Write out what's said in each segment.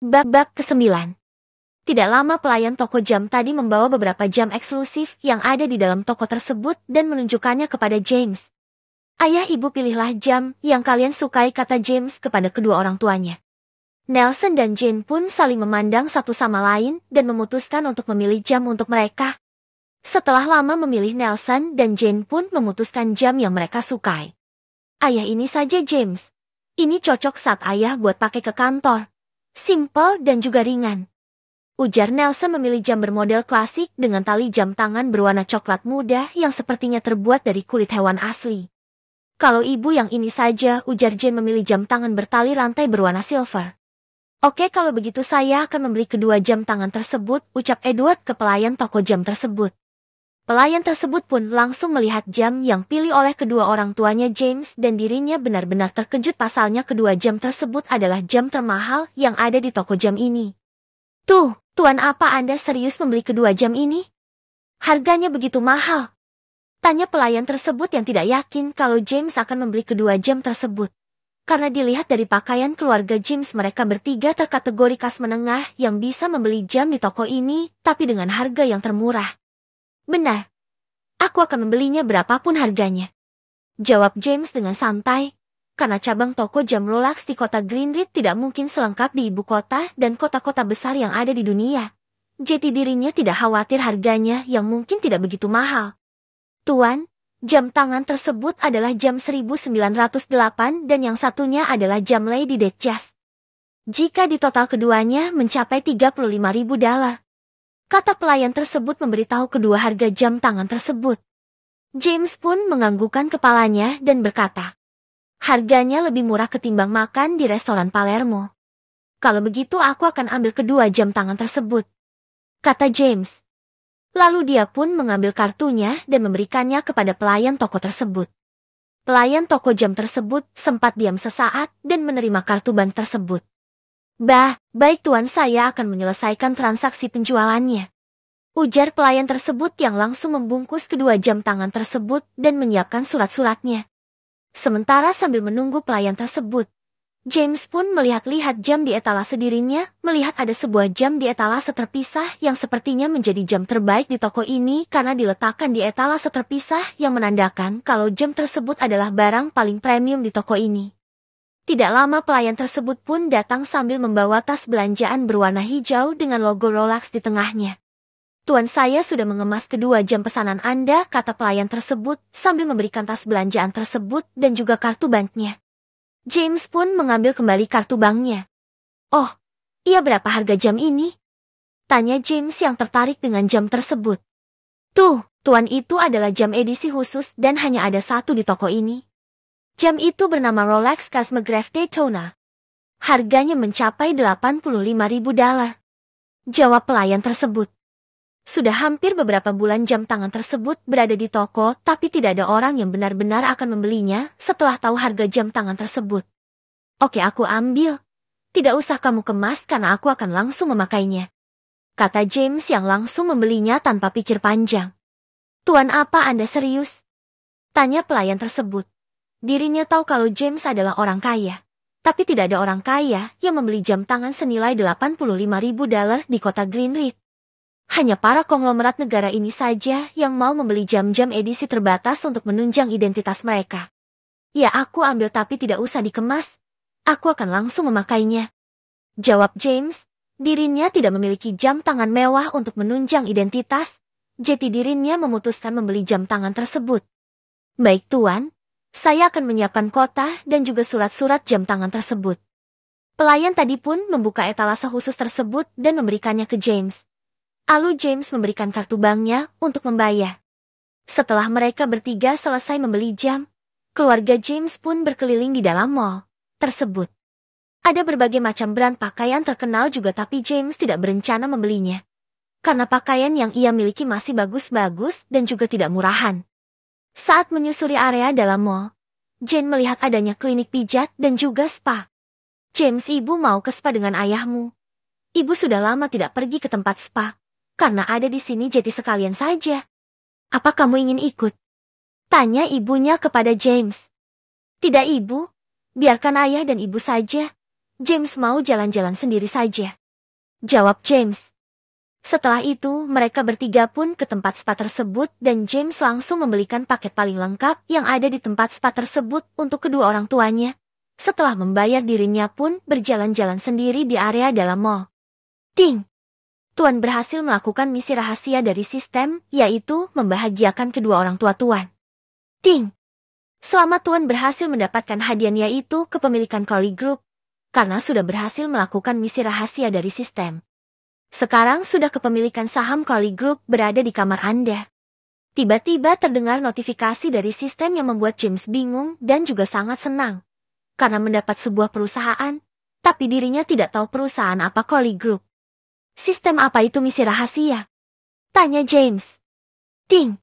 Bab ke-9. Tidak lama pelayan toko jam tadi membawa beberapa jam eksklusif yang ada di dalam toko tersebut dan menunjukkannya kepada James. Ayah ibu pilihlah jam yang kalian sukai, kata James kepada kedua orang tuanya. Nelson dan Jane pun saling memandang satu sama lain dan memutuskan untuk memilih jam untuk mereka. Setelah lama memilih, Nelson dan Jane pun memutuskan jam yang mereka sukai. Ayah, ini saja James. Ini cocok saat ayah buat pakai ke kantor. Simple dan juga ringan. Ujar Nelson memilih jam bermodel klasik dengan tali jam tangan berwarna coklat muda yang sepertinya terbuat dari kulit hewan asli. Kalau ibu yang ini saja, ujar Jane memilih jam tangan bertali rantai berwarna silver. Oke, kalau begitu saya akan membeli kedua jam tangan tersebut, ucap Edward ke pelayan toko jam tersebut. Pelayan tersebut pun langsung melihat jam yang pilih oleh kedua orang tuanya James dan dirinya benar-benar terkejut pasalnya kedua jam tersebut adalah jam termahal yang ada di toko jam ini. Tuh, Tuan, apa Anda serius membeli kedua jam ini? Harganya begitu mahal? Tanya pelayan tersebut yang tidak yakin kalau James akan membeli kedua jam tersebut. Karena dilihat dari pakaian keluarga James, mereka bertiga terkategori kas menengah yang bisa membeli jam di toko ini, tapi dengan harga yang termurah. Benar. Aku akan membelinya berapapun harganya. Jawab James dengan santai. Karena cabang toko jam Rolex di kota Greenridge tidak mungkin selengkap di ibu kota dan kota-kota besar yang ada di dunia. Jadi dirinya tidak khawatir harganya yang mungkin tidak begitu mahal. Tuan, jam tangan tersebut adalah jam 1908 dan yang satunya adalah jam Lady Duchess. Jika ditotal keduanya mencapai $35.000. Kata pelayan tersebut memberitahu kedua harga jam tangan tersebut. James pun menganggukkan kepalanya dan berkata, harganya lebih murah ketimbang makan di restoran Palermo. Kalau begitu aku akan ambil kedua jam tangan tersebut, kata James. Lalu dia pun mengambil kartunya dan memberikannya kepada pelayan toko tersebut. Pelayan toko jam tersebut sempat diam sesaat dan menerima kartu ban tersebut. Baik Tuan, saya akan menyelesaikan transaksi penjualannya. Ujar pelayan tersebut yang langsung membungkus kedua jam tangan tersebut dan menyiapkan surat-suratnya. Sementara sambil menunggu pelayan tersebut, James pun melihat-lihat jam di etalase dirinya, melihat ada sebuah jam di etalase terpisah yang sepertinya menjadi jam terbaik di toko ini karena diletakkan di etalase terpisah yang menandakan kalau jam tersebut adalah barang paling premium di toko ini. Tidak lama pelayan tersebut pun datang sambil membawa tas belanjaan berwarna hijau dengan logo Rolex di tengahnya. Tuan, saya sudah mengemas kedua jam pesanan Anda, kata pelayan tersebut sambil memberikan tas belanjaan tersebut dan juga kartu banknya. James pun mengambil kembali kartu banknya. Oh, iya, berapa harga jam ini? Tanya James yang tertarik dengan jam tersebut. Tuh, Tuan, itu adalah jam edisi khusus dan hanya ada satu di toko ini. Jam itu bernama Rolex Cosmograph Daytona. Harganya mencapai $85.000. Jawab pelayan tersebut. Sudah hampir beberapa bulan jam tangan tersebut berada di toko, tapi tidak ada orang yang benar-benar akan membelinya setelah tahu harga jam tangan tersebut. Oke, aku ambil. Tidak usah kamu kemas karena aku akan langsung memakainya, kata James yang langsung membelinya tanpa pikir panjang. Tuan, apa Anda serius? Tanya pelayan tersebut. Dirinya tahu kalau James adalah orang kaya, tapi tidak ada orang kaya yang membeli jam tangan senilai $85.000 di kota Greenridge. Hanya para konglomerat negara ini saja yang mau membeli jam-jam edisi terbatas untuk menunjang identitas mereka. Ya, aku ambil, tapi tidak usah dikemas. Aku akan langsung memakainya. Jawab James. Dirinya tidak memiliki jam tangan mewah untuk menunjang identitas, jadi dirinya memutuskan membeli jam tangan tersebut. Baik Tuan, saya akan menyiapkan kota dan juga surat-surat jam tangan tersebut. Pelayan tadi pun membuka etalase khusus tersebut dan memberikannya ke James. Lalu James memberikan kartu banknya untuk membayar. Setelah mereka bertiga selesai membeli jam, keluarga James pun berkeliling di dalam mall tersebut. Ada berbagai macam brand pakaian terkenal juga, tapi James tidak berencana membelinya. Karena pakaian yang ia miliki masih bagus-bagus dan juga tidak murahan. Saat menyusuri area dalam mall, Jane melihat adanya klinik pijat dan juga spa. James, ibu mau ke spa dengan ayahmu. Ibu sudah lama tidak pergi ke tempat spa. Karena ada di sini, jadi sekalian saja. Apa kamu ingin ikut? Tanya ibunya kepada James. Tidak, ibu. Biarkan ayah dan ibu saja. James mau jalan-jalan sendiri saja, jawab James. Setelah itu, mereka bertiga pun ke tempat spa tersebut dan James langsung membelikan paket paling lengkap yang ada di tempat spa tersebut untuk kedua orang tuanya. Setelah membayar, dirinya pun berjalan-jalan sendiri di area dalam mall. Ting! Tuan berhasil melakukan misi rahasia dari sistem, yaitu membahagiakan kedua orang tua Tuan. Ting! Selamat, Tuan berhasil mendapatkan hadiah, yaitu kepemilikan Collie Group, karena sudah berhasil melakukan misi rahasia dari sistem. Sekarang sudah kepemilikan saham Collie Group berada di kamar Anda. Tiba-tiba terdengar notifikasi dari sistem yang membuat James bingung dan juga sangat senang. Karena mendapat sebuah perusahaan, tapi dirinya tidak tahu perusahaan apa Collie Group. Sistem apa itu misi rahasia? Tanya James. Ting!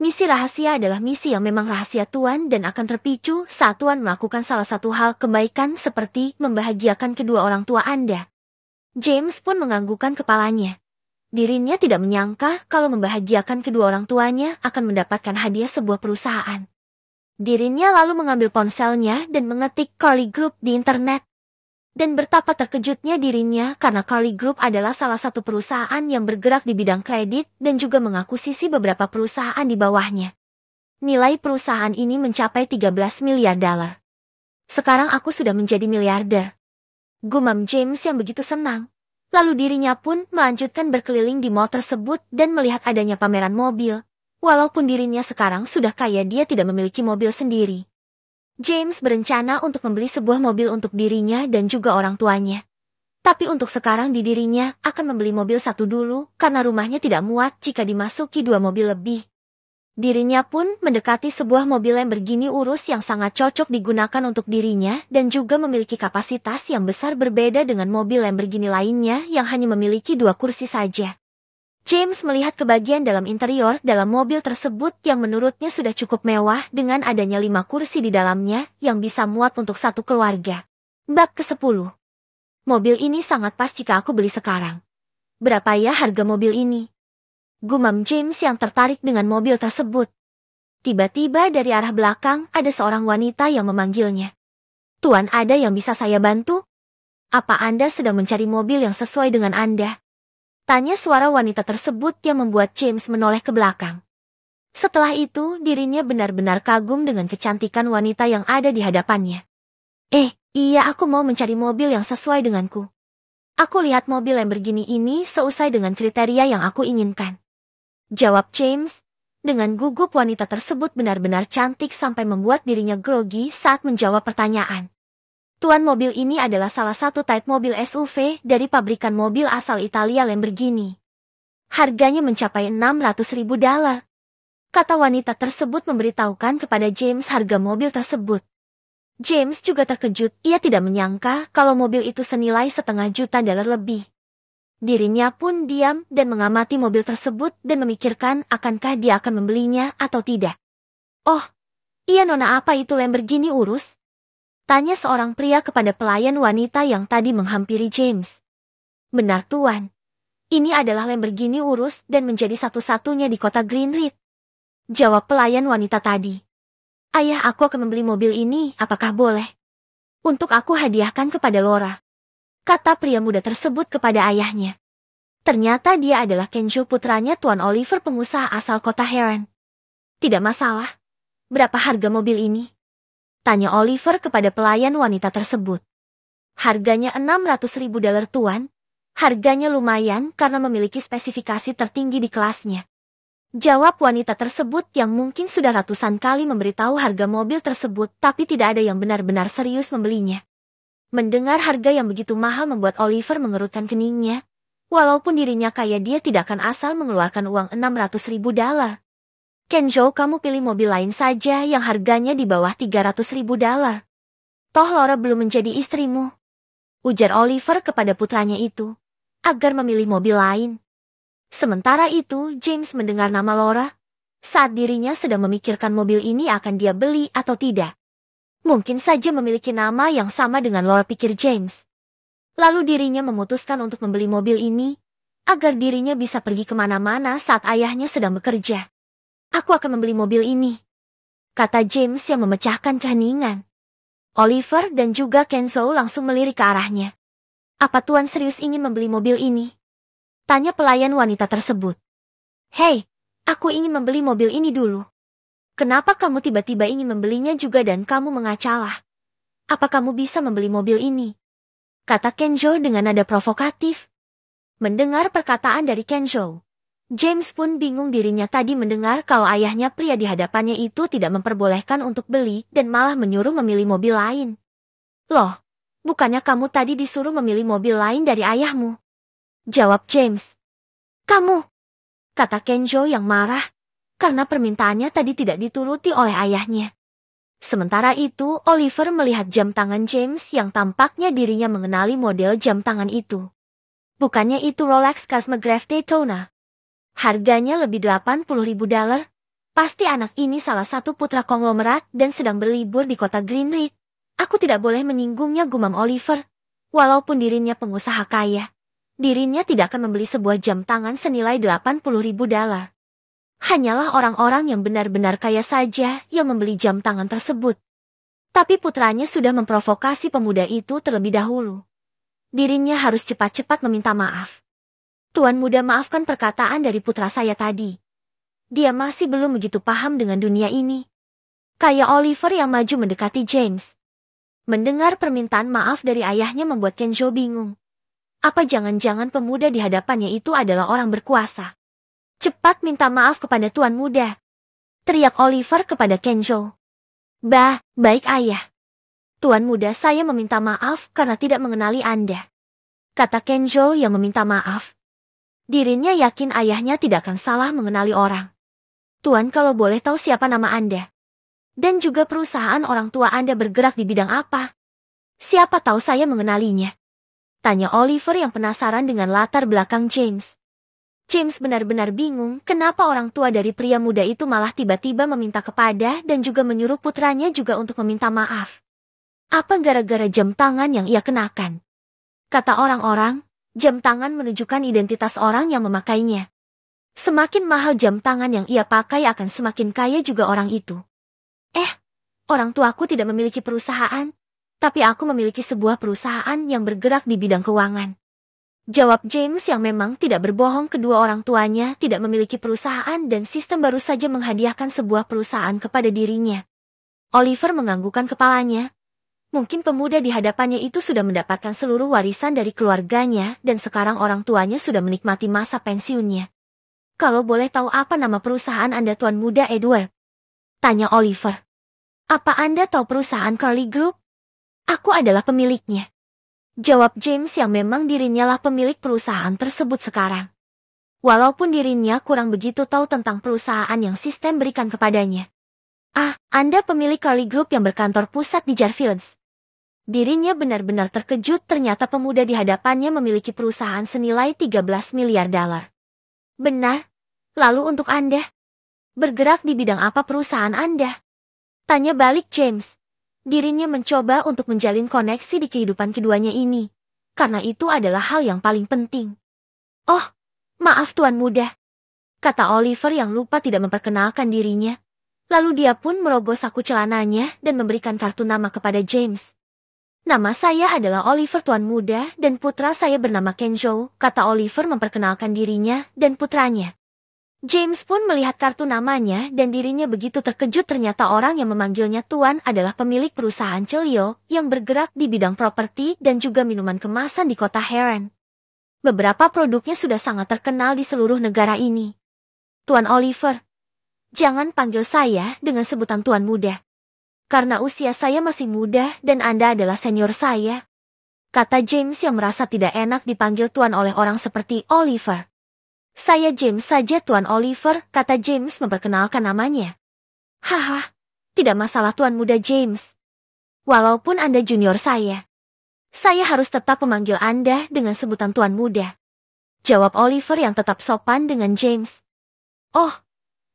Misi rahasia adalah misi yang memang rahasia Tuan dan akan terpicu saat Tuan melakukan salah satu hal kebaikan seperti membahagiakan kedua orang tua Anda. James pun menganggukkan kepalanya. Dirinya tidak menyangka kalau membahagiakan kedua orang tuanya akan mendapatkan hadiah sebuah perusahaan. Dirinya lalu mengambil ponselnya dan mengetik Collie Group di internet. Dan betapa terkejutnya dirinya karena Collie Group adalah salah satu perusahaan yang bergerak di bidang kredit dan juga mengakuisisi beberapa perusahaan di bawahnya. Nilai perusahaan ini mencapai 13 miliar dolar. Sekarang aku sudah menjadi miliarder. Gumam James yang begitu senang. Lalu dirinya pun melanjutkan berkeliling di mall tersebut dan melihat adanya pameran mobil. Walaupun dirinya sekarang sudah kaya, dia tidak memiliki mobil sendiri. James berencana untuk membeli sebuah mobil untuk dirinya dan juga orang tuanya. Tapi untuk sekarang dirinya akan membeli mobil satu dulu karena rumahnya tidak muat jika dimasuki dua mobil lebih. Dirinya pun mendekati sebuah mobil Lamborghini Urus yang sangat cocok digunakan untuk dirinya dan juga memiliki kapasitas yang besar berbeda dengan mobil Lamborghini lainnya yang hanya memiliki 2 kursi saja. James melihat ke bagian dalam interior dalam mobil tersebut yang menurutnya sudah cukup mewah dengan adanya 5 kursi di dalamnya yang bisa muat untuk satu keluarga. Bab ke-10. Mobil ini sangat pas jika aku beli sekarang. Berapa ya harga mobil ini? Gumam James yang tertarik dengan mobil tersebut. Tiba-tiba dari arah belakang ada seorang wanita yang memanggilnya. Tuan, ada yang bisa saya bantu? Apa Anda sedang mencari mobil yang sesuai dengan Anda? Tanya suara wanita tersebut yang membuat James menoleh ke belakang. Setelah itu dirinya benar-benar kagum dengan kecantikan wanita yang ada di hadapannya. Iya, aku mau mencari mobil yang sesuai denganku. Aku lihat mobil Lamborghini ini sesuai dengan kriteria yang aku inginkan. Jawab James. Dengan gugup wanita tersebut benar-benar cantik sampai membuat dirinya grogi saat menjawab pertanyaan. Tuan, mobil ini adalah salah satu type mobil SUV dari pabrikan mobil asal Italia Lamborghini. Harganya mencapai 600.000 dolar. Kata wanita tersebut memberitahukan kepada James harga mobil tersebut. James juga terkejut, ia tidak menyangka kalau mobil itu senilai $500 juta lebih. Dirinya pun diam dan mengamati mobil tersebut dan memikirkan akankah dia akan membelinya atau tidak. Oh, iya nona, apa itu Lamborghini Urus? Tanya seorang pria kepada pelayan wanita yang tadi menghampiri James. Benar Tuan, ini adalah Lamborghini Urus dan menjadi satu-satunya di kota Greenridge. Jawab pelayan wanita tadi. Ayah, aku akan membeli mobil ini, apakah boleh? Untuk aku hadiahkan kepada Laura. Kata pria muda tersebut kepada ayahnya. Ternyata dia adalah Kenjo, putranya Tuan Oliver, pengusaha asal kota Heron. Tidak masalah. Berapa harga mobil ini? Tanya Oliver kepada pelayan wanita tersebut. Harganya 600.000 dolar Tuan. Harganya lumayan karena memiliki spesifikasi tertinggi di kelasnya. Jawab wanita tersebut yang mungkin sudah ratusan kali memberitahu harga mobil tersebut tapi tidak ada yang benar-benar serius membelinya. Mendengar harga yang begitu mahal membuat Oliver mengerutkan keningnya. Walaupun dirinya kaya, dia tidak akan asal mengeluarkan uang 600.000 dolar. Kenjo, kamu pilih mobil lain saja yang harganya di bawah 300.000 dolar. Toh Laura belum menjadi istrimu. Ujar Oliver kepada putranya itu, agar memilih mobil lain. Sementara itu, James mendengar nama Laura. Saat dirinya sedang memikirkan mobil ini akan dia beli atau tidak. Mungkin saja memiliki nama yang sama dengan Laura, pikir James. Lalu dirinya memutuskan untuk membeli mobil ini, agar dirinya bisa pergi kemana-mana saat ayahnya sedang bekerja. Aku akan membeli mobil ini, kata James yang memecahkan keheningan. Oliver dan juga Kenzo langsung melirik ke arahnya. Apa Tuan serius ingin membeli mobil ini? Tanya pelayan wanita tersebut. Hei, aku ingin membeli mobil ini dulu. Kenapa kamu tiba-tiba ingin membelinya juga dan kamu mengacalah? Apa kamu bisa membeli mobil ini? Kata Kenzo dengan nada provokatif. Mendengar perkataan dari Kenzo, James pun bingung dirinya tadi mendengar kalau ayahnya pria di hadapannya itu tidak memperbolehkan untuk beli dan malah menyuruh memilih mobil lain. Loh, bukannya kamu tadi disuruh memilih mobil lain dari ayahmu? Jawab James. Kamu, kata Kenzo yang marah, karena permintaannya tadi tidak dituruti oleh ayahnya. Sementara itu, Oliver melihat jam tangan James yang tampaknya dirinya mengenali model jam tangan itu. Bukannya itu Rolex Cosmograph Daytona. Harganya lebih $80.000. Pasti anak ini salah satu putra konglomerat dan sedang berlibur di kota Greenridge. Aku tidak boleh menyinggungnya, gumam Oliver. Walaupun dirinya pengusaha kaya, dirinya tidak akan membeli sebuah jam tangan senilai $80.000. Hanyalah orang-orang yang benar-benar kaya saja yang membeli jam tangan tersebut. Tapi putranya sudah memprovokasi pemuda itu terlebih dahulu. Dirinya harus cepat-cepat meminta maaf. Tuan muda, maafkan perkataan dari putra saya tadi. Dia masih belum begitu paham dengan dunia ini. Kayak Oliver yang maju mendekati James. Mendengar permintaan maaf dari ayahnya membuat Kenzo bingung. Apa jangan-jangan pemuda di hadapannya itu adalah orang berkuasa? Cepat minta maaf kepada tuan muda, teriak Oliver kepada Kenzo. Baik ayah. Tuan muda, saya meminta maaf karena tidak mengenali Anda, kata Kenzo yang meminta maaf. Dirinya yakin ayahnya tidak akan salah mengenali orang. Tuan, kalau boleh tahu siapa nama Anda? Dan juga perusahaan orang tua Anda bergerak di bidang apa? Siapa tahu saya mengenalinya? Tanya Oliver yang penasaran dengan latar belakang James. James benar-benar bingung kenapa orang tua dari pria muda itu malah tiba-tiba meminta kepada dan juga menyuruh putranya juga untuk meminta maaf. Apa gara-gara jam tangan yang ia kenakan? Kata orang-orang, jam tangan menunjukkan identitas orang yang memakainya. Semakin mahal jam tangan yang ia pakai akan semakin kaya juga orang itu. Orang tuaku tidak memiliki perusahaan, tapi aku memiliki sebuah perusahaan yang bergerak di bidang keuangan. Jawab James yang memang tidak berbohong. Kedua orang tuanya tidak memiliki perusahaan dan sistem baru saja menghadiahkan sebuah perusahaan kepada dirinya. Oliver menganggukkan kepalanya. Mungkin pemuda di hadapannya itu sudah mendapatkan seluruh warisan dari keluarganya dan sekarang orang tuanya sudah menikmati masa pensiunnya. Kalau boleh tahu apa nama perusahaan Anda, Tuan Muda Edward? Tanya Oliver. Apa Anda tahu perusahaan Carly Group? Aku adalah pemiliknya. Jawab James yang memang dirinya lah pemilik perusahaan tersebut sekarang. Walaupun dirinya kurang begitu tahu tentang perusahaan yang sistem berikan kepadanya. Anda pemilik Carly Group yang berkantor pusat di Jarfields. Dirinya benar-benar terkejut, ternyata pemuda di hadapannya memiliki perusahaan senilai $13 miliar. Benar? Lalu untuk Anda? Bergerak di bidang apa perusahaan Anda? Tanya balik James. Dirinya mencoba untuk menjalin koneksi di kehidupan keduanya ini. Karena itu adalah hal yang paling penting. Oh, maaf Tuan Muda, kata Oliver yang lupa tidak memperkenalkan dirinya. Lalu dia pun merogoh saku celananya dan memberikan kartu nama kepada James. Nama saya adalah Oliver, Tuan Muda, dan putra saya bernama Kenzo, kata Oliver memperkenalkan dirinya dan putranya. James pun melihat kartu namanya dan dirinya begitu terkejut, ternyata orang yang memanggilnya Tuan adalah pemilik perusahaan Celio yang bergerak di bidang properti dan juga minuman kemasan di kota Heron. Beberapa produknya sudah sangat terkenal di seluruh negara ini. Tuan Oliver, jangan panggil saya dengan sebutan Tuan Muda. Karena usia saya masih muda dan Anda adalah senior saya, kata James yang merasa tidak enak dipanggil Tuan oleh orang seperti Oliver. Saya James saja Tuan Oliver, kata James memperkenalkan namanya. Haha, tidak masalah Tuan Muda James. Walaupun Anda junior saya harus tetap memanggil Anda dengan sebutan Tuan Muda. Jawab Oliver yang tetap sopan dengan James. Oh,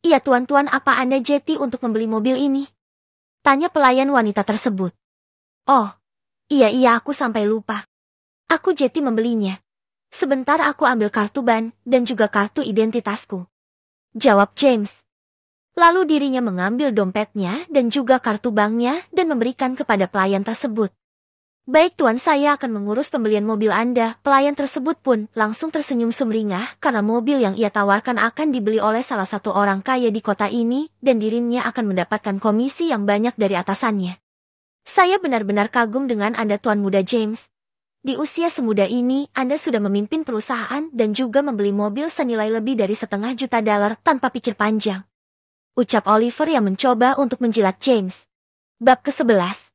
iya tuan-tuan, apa Anda jeti untuk membeli mobil ini? Tanya pelayan wanita tersebut. Oh, iya aku sampai lupa. Aku jeti membelinya. Sebentar aku ambil kartu ban dan juga kartu identitasku. Jawab James. Lalu dirinya mengambil dompetnya dan juga kartu banknya dan memberikan kepada pelayan tersebut. Baik tuan, saya akan mengurus pembelian mobil Anda. Pelayan tersebut pun langsung tersenyum sumringah karena mobil yang ia tawarkan akan dibeli oleh salah satu orang kaya di kota ini dan dirinya akan mendapatkan komisi yang banyak dari atasannya. Saya benar-benar kagum dengan Anda Tuan Muda James. Di usia semuda ini, Anda sudah memimpin perusahaan dan juga membeli mobil senilai lebih dari $500 juta tanpa pikir panjang. Ucap Oliver yang mencoba untuk menjilat James. Bab ke-11.